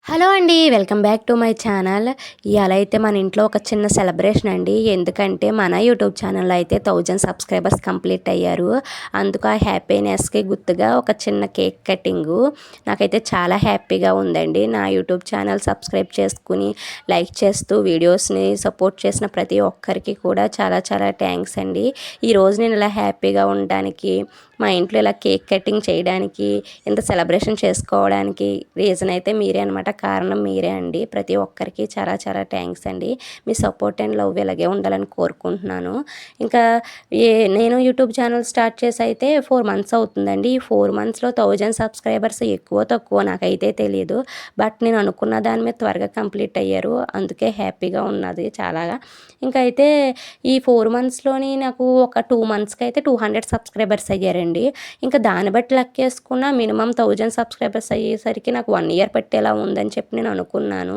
Hello అండి. Welcome back to my channel. ఇయాల అయితే మన ఇంట్లో ఒక చిన్న సెలబ్రేషన్ అండి. ఎందుకంటే మన యూట్యూబ్ ఛానల్‌లో అయితే 1000 సబ్స్క్రైబర్స్ కంప్లీట్ అయ్యారు. అందుకు ఆ హ్యాపీనెస్‌కి గుర్తుగా ఒక చిన్న కేక్ కటింగు. నాకైతే చాలా హ్యాపీగా ఉందండి. నా యూట్యూబ్ ఛానల్ సబ్స్క్రైబ్ చేసుకుని, లైక్ చేస్తూ వీడియోస్‌ని సపోర్ట్ చేసిన ప్రతి ఒక్కరికి కూడా చాలా చాలా థ్యాంక్స్ అండి. ఈరోజు నేను ఇలా హ్యాపీగా ఉండడానికి, మా ఇంట్లో ఇలా కేక్ కటింగ్ చేయడానికి, ఇంత సెలబ్రేషన్ చేసుకోవడానికి రీజన్ అయితే మీరే అనమాట. కారణం మీరే అండి. ప్రతి ఒక్కరికి చాలా చాలా థ్యాంక్స్ అండి. మీ సపోర్ట్ అండ్ లవ్ ఇలాగే ఉండాలని కోరుకుంటున్నాను. ఇంకా నేను యూట్యూబ్ ఛానల్ స్టార్ట్ చేసి అయితే 4 మంత్స్ అవుతుందండి. ఈ 4 మంత్స్‌లో 1000 సబ్స్క్రైబర్స్ ఎక్కువ తక్కువ నాకైతే తెలీదు. బట్ నేను అనుకున్న దాని మీద త్వరగా కంప్లీట్ అయ్యారు. అందుకే హ్యాపీగా ఉన్నది చాలాగా. ఇంకా అయితే ఈ 4 మంత్స్‌లోని నాకు ఒక 2 మంత్స్‌కి అయితే 200 సబ్స్క్రైబర్స్ అయ్యారండి. ఇంకా దాన్ని బట్టి లెక్కేసుకున్న మినిమమ్ 1000 సబ్స్క్రైబర్స్ అయ్యేసరికి నాకు 1 ఇయర్ పట్టేలా ఉందని చెప్పి నేను అనుకున్నాను.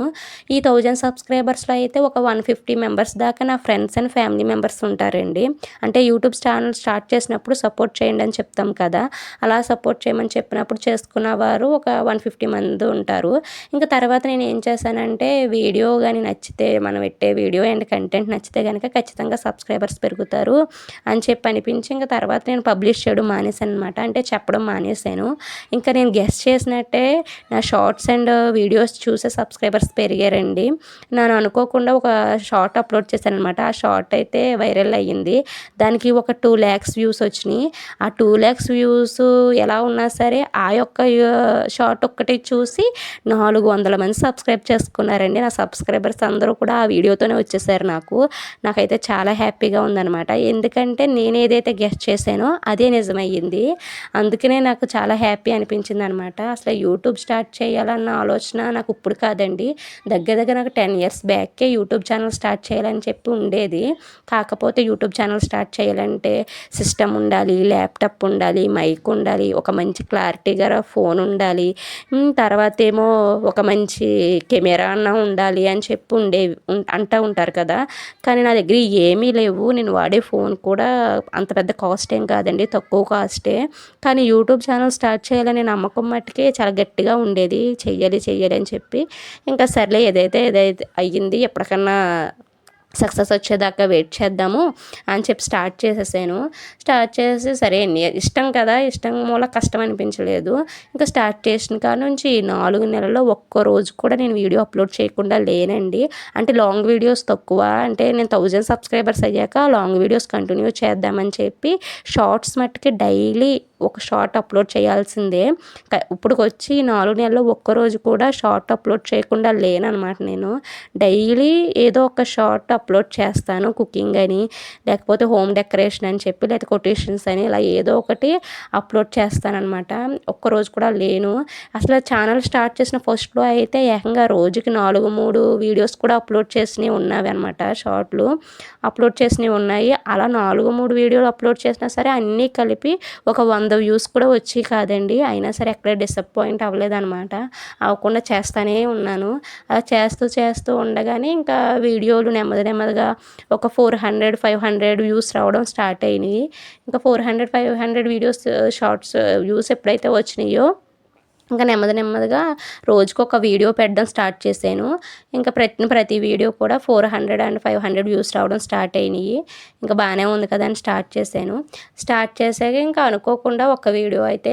ఈ 1000 సబ్స్క్రైబర్స్‌లో అయితే ఒక 150 మెంబర్స్ దాకా నా ఫ్రెండ్స్ అండ్ ఫ్యామిలీ మెంబర్స్ ఉంటారండి. అంటే యూట్యూబ్ ఛానల్ స్టార్ట్ చేసినప్పుడు సపోర్ట్ చేయండి అని చెప్తాం కదా! అలా సపోర్ట్ చేయమని చెప్పినప్పుడు చేసుకున్నవారు ఒక 150 మంది ఉంటారు. ఇంకా తర్వాత నేను ఏం చేశానంటే వీడియో గాని నచ్చితే మనం పెట్టే వీడియో అండ్ కంటెంట్ నచ్చితే గనక ఖచ్చితంగా సబ్స్క్రైబర్స్ పెరుగుతారు అని చెప్పి అనిపించి ఇంకా తర్వాత నేను పబ్లిష్ చేయడం మానేశాననమాట. అంటే చెప్పడం మానేశాను. ఇంకా నేను గెస్ చేసినట్టే నా షార్ట్స్ అండ్ వీడియోస్ చూసే సబ్స్క్రైబర్స్ పెరిగారండి. నేను అనుకోకుండా ఒక షార్ట్ అప్లోడ్ చేశాననమాట. ఆ షార్ట్ అయితే వైరల్ అయ్యింది. దానికి ఒక 2,00,000 వ్యూస్ వచ్చినాయి. ఆ 2,00,000 వ్యూస్ ఎలా ఉన్నా సరే ఆ యొక్క షార్ట్ ఒక్కటి చూసి 400 మంది సబ్స్క్రైబ్ చేసుకున్నారండి. నా సబ్స్క్రైబర్స్ అందరూ కూడా ఆ వీడియోతోనే వచ్చేసారు నాకు. నాకైతే చాలా హ్యాపీగా ఉందనమాట. ఎందుకంటే నేను ఏదైతే గెస్ చేశానో అదే నిజమయ్యింది. అందుకనే నాకు చాలా హ్యాపీ అనిపించిందనమాట. అసలు యూట్యూబ్ స్టార్ట్ చేయాలన్న ఆలోచన నాకు ఇప్పుడు కాదండి. దగ్గర దగ్గర నాకు 10 ఇయర్స్ బ్యాకే యూట్యూబ్ ఛానల్ స్టార్ట్ చేయాలని చెప్పి ఉండేది. కాకపోతే యూట్యూబ్ ఛానల్ స్టార్ట్ చేయాలంటే సిస్టమ్ ఉండాలి, ల్యాప్టాప్ ఉండాలి, మైక్ ఉండాలి, ఒక మంచి క్లారిటీ గల ఫోన్ ఉండాలి. తర్వాత ఏమో ఒక మంచి కెమెరా అన్న ఉండాలి అని చెప్పి ఉండేవి అంటూ ఉంటారు కదా! కానీ నా దగ్గర ఏమీ లేవు. నేను వాడే ఫోన్ కూడా అంత పెద్ద కాస్ట్ ఏం కాదండి. తక్కువ కాస్టే. కానీ యూట్యూబ్ ఛానల్ స్టార్ట్ చేయాలనే నమ్మకం మట్టుకే చాలా గట్టిగా ఉండేది. చెయ్యాలి చెయ్యాలి అని చెప్పి. ఇంకా సర్లే ఏదైతే అయ్యింది. ఎప్పటికన్నా సక్సెస్ వచ్చేదాకా వెయిట్ చేద్దాము అని చెప్పి స్టార్ట్ చేసేసాను. స్టార్ట్ చేసి సరే ఇష్టం కదా! ఇష్టం మూల కష్టం అనిపించలేదు. ఇంకా స్టార్ట్ చేసిన కాడ నుంచి 4 నెలల్లో ఒక్కరోజు కూడా నేను వీడియో అప్లోడ్ చేయకుండా లేనండి. అంటే లాంగ్ వీడియోస్ తక్కువ. అంటే నేను 1000 సబ్స్క్రైబర్స్ అయ్యాక లాంగ్ వీడియోస్ కంటిన్యూ చేద్దామని చెప్పి షార్ట్స్ మట్టుకి డైలీ ఒక షార్ట్ అప్లోడ్ చేయాల్సిందే. ఇప్పుడుకొచ్చి 4 నెలల్లో ఒక్కరోజు కూడా షార్ట్ అప్లోడ్ చేయకుండా లేననమాట నేను. డైలీ ఏదో ఒక షార్ట్ అప్లోడ్ చేస్తాను. కుకింగ్ అని, లేకపోతే హోమ్ డెకరేషన్ అని చెప్పి, లేకపోతే కొటేషన్స్ అని ఇలా ఏదో ఒకటి అప్లోడ్ చేస్తాననమాట. ఒక్కరోజు కూడా లేను. అసలు ఛానల్ స్టార్ట్ చేసిన ఫస్ట్‌లో అయితే ఏకంగా రోజుకి 4, 3 వీడియోస్ కూడా అప్లోడ్ చేసినవి ఉన్నవనమాట. షార్ట్‌లు అప్లోడ్ చేసినవి ఉన్నాయి. అలా 4, 3 వీడియోలు అప్లోడ్ చేసినా సరే అన్నీ కలిపి ఒక 100 వ్యూస్ కూడా వచ్చేవి కాదండి. అయినా సరే ఎక్కడ డిసప్పాయింట్ అవ్వలేదనమాట. అవ్వకుండా చేస్తానే ఉన్నాను. అలా చేస్తూ ఉండగానే ఇంకా వీడియోలు నెమ్మదిగా ఒక 400, 500 వ్యూస్ రావడం స్టార్ట్ అయినాయి. ఇంకా 400, 500 వీడియోస్ షార్ట్స్ వ్యూస్ ఎప్పుడైతే వచ్చినాయో ఇంకా నెమ్మదిగా రోజుకొక వీడియో పెట్టడం స్టార్ట్ చేశాను. ఇంకా పెట్టిన ప్రతి వీడియో కూడా 400 అండ్ 500 వ్యూస్ రావడం స్టార్ట్ అయినాయి. ఇంకా బాగానే ఉంది కదా అని స్టార్ట్ చేశాను. స్టార్ట్ చేశాక ఇంకా అనుకోకుండా ఒక వీడియో అయితే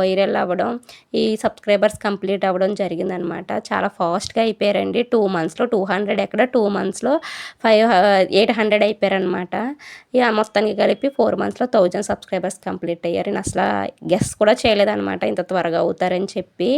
వైరల్ అవ్వడం, ఈ సబ్స్క్రైబర్స్ కంప్లీట్ అవ్వడం జరిగిందనమాట. చాలా ఫాస్ట్‌గా అయిపోయారండి. 2 మంత్స్‌లో 200 ఎక్కడ 2 మంత్స్‌లో 800 అయిపోయారనమాట. ఇక మొత్తానికి కలిపి 4 మంత్స్‌లో 1000 సబ్స్క్రైబర్స్ కంప్లీట్ అయ్యారు. నేను అసలు గెస్ కూడా చేయలేదనమాట ఇంత త్వరగా అవుతారని చెప్పి.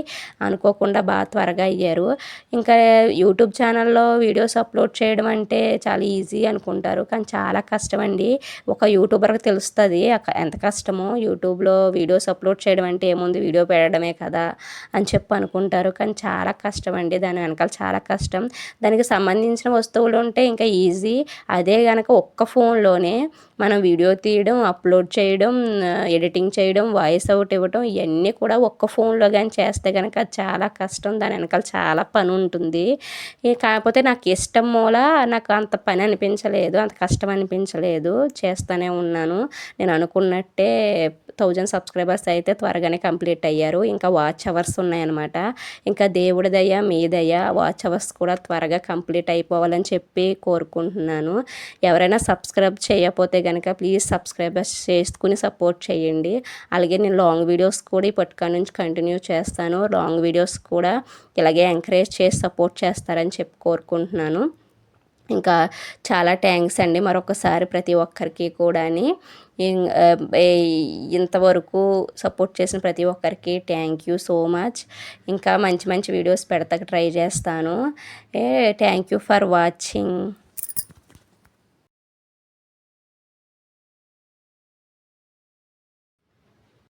అనుకోకుండా బాగా త్వరగా అయ్యారు. ఇంకా యూట్యూబ్ ఛానల్‌లో వీడియోస్ అప్లోడ్ చేయడం అంటే చాలా ఈజీ అనుకుంటారు. కానీ చాలా కష్టమండి. ఒక యూట్యూబర్‌కి తెలుస్తది ఎంత కష్టమో. యూట్యూబ్‌లో వీడియోస్ అప్లోడ్ చేయడం అంటే ఏముంది వీడియో పెట్టడమే కదా అని చెప్పి అనుకుంటారు. కానీ చాలా కష్టమండి. దాని వెనకాల చాలా కష్టం. దానికి సంబంధించిన వస్తువులు ఉంటే ఇంకా ఈజీ. అదే గనక ఒక్క ఫోన్‌లోనే మనం వీడియో తీయడం, అప్లోడ్ చేయడం, ఎడిటింగ్ చేయడం, వాయిస్ అవుట్ ఇవ్వడం ఇవన్నీ కూడా ఒక్క ఫోన్‌లో గాని చేస్తే గనక చాలా కష్టం. దాని వెనకాల చాలా పని ఉంటుంది. కాకపోతే నాకు ఇష్టం మూల నాకు అంత పని అనిపించలేదు. అంత కష్టం అనిపించలేదు. చేస్తూనే ఉన్నాను. నేను అనుకున్నట్టే సబ్స్క్రైబర్స్ అయితే త్వరగానే కంప్లీట్ అయ్యారు. ఇంకా వాచ్ అవర్స్ ఉన్నాయన్నమాట. ఇంకా దేవుడి దయ మీ దయ వాచ్ అవర్స్ కూడా త్వరగా కంప్లీట్ అయిపోవాలని చెప్పి కోరుకుంటున్నాను. ఎవరైనా సబ్స్క్రైబ్ చేయకపోతే కనుక ప్లీజ్ సబ్స్క్రైబర్స్ చేసుకుని సపోర్ట్ చేయండి. అలాగే నేను లాంగ్ వీడియోస్ కూడా ఇప్పటికాడ నుంచి కంటిన్యూ చేస్తాను. లాంగ్ వీడియోస్ కూడా ఇలాగే ఎంకరేజ్ చేసి సపోర్ట్ చేస్తారని చెప్పి కోరుకుంటున్నాను. ఇంకా చాలా థ్యాంక్స్ అండి మరొకసారి ప్రతి ఒక్కరికి కూడాని. ఇంతవరకు సపోర్ట్ చేసిన ప్రతి ఒక్కరికి థ్యాంక్ యూ సో మచ్. ఇంకా మంచి మంచి వీడియోస్ పెడతాకి ట్రై చేస్తాను. Thank you for watching.